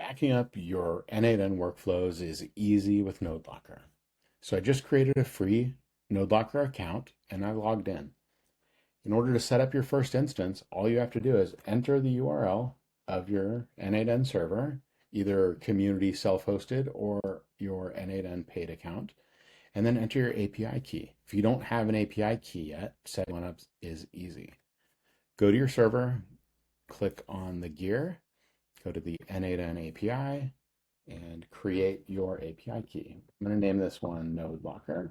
Backing up your n8n workflows is easy with NodeLocker. So I just created a free NodeLocker account and I logged in. In order to set up your first instance, all you have to do is enter the URL of your n8n server, either community self-hosted or your n8n paid account, and then enter your API key. If you don't have an API key yet, setting one up is easy. Go to your server, click on the gear, go to the n8n API, and create your API key. I'm going to name this one NodeLocker.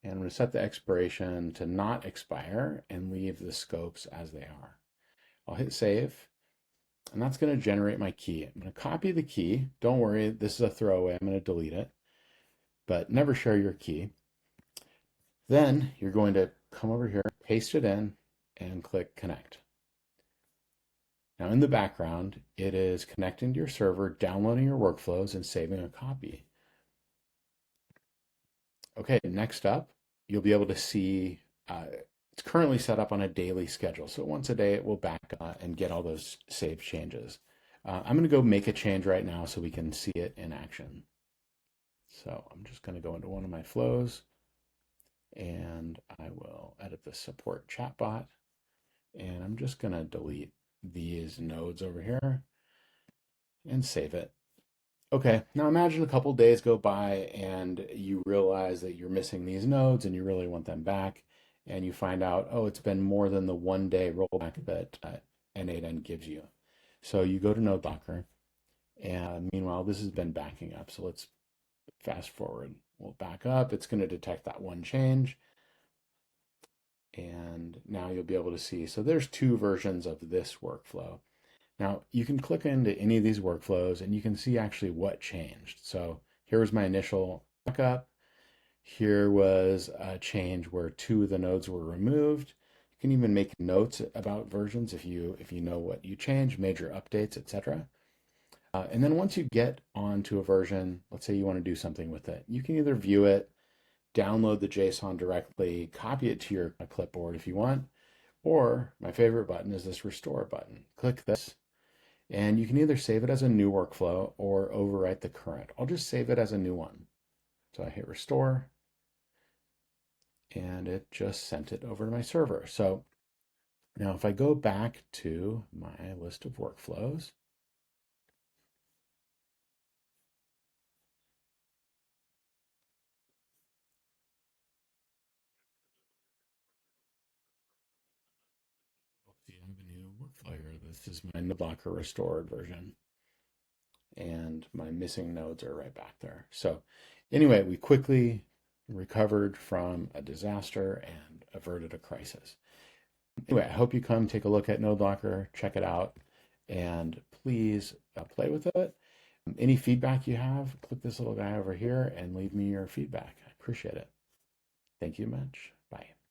And I'm going to set the expiration to not expire and leave the scopes as they are. I'll hit save, and that's going to generate my key. I'm going to copy the key. Don't worry, this is a throwaway. I'm going to delete it, but never share your key. Then you're going to come over here, paste it in, and click connect. Now in the background, it is connecting to your server, downloading your workflows, and saving a copy. Okay, next up, you'll be able to see it's currently set up on a daily schedule. So once a day, it will back up and get all those saved changes. I'm going to go make a change right now so we can see it in action. So I'm just going to go into one of my flows and I will edit the support chatbot. And I'm just going to delete these nodes over here and save it. Okay, now imagine a couple days go by and you realize that you're missing these nodes and you really want them back, and you find out, oh, it's been more than the 1 day rollback that n8n gives you. So you go to NodeLocker, and meanwhile, this has been backing up. So let's fast forward. We'll back up. It's going to detect that one change. And now you'll be able to see, so there's 2 versions of this workflow. Now you can click into any of these workflows and you can see actually what changed. So here was my initial backup. Here was a change where 2 of the nodes were removed. You can even make notes about versions if you know what you changed, major updates, etc. And then once you get onto a version, let's say you want to do something with it, you can either view it, download the JSON directly, copy it to your clipboard if you want, or my favorite button is this restore button. Click this, and you can either save it as a new workflow or overwrite the current. I'll just save it as a new one. So I hit restore, and it just sent it over to my server. So now if I go back to my list of workflows, you'll see I have a new workflow here. This is my NodeLocker restored version, and my missing nodes are right back there. So anyway, we quickly recovered from a disaster and averted a crisis. Anyway, I hope you come take a look at NodeLocker, check it out, and please play with it. Any feedback you have, click this little guy over here and leave me your feedback. I appreciate it. Thank you much.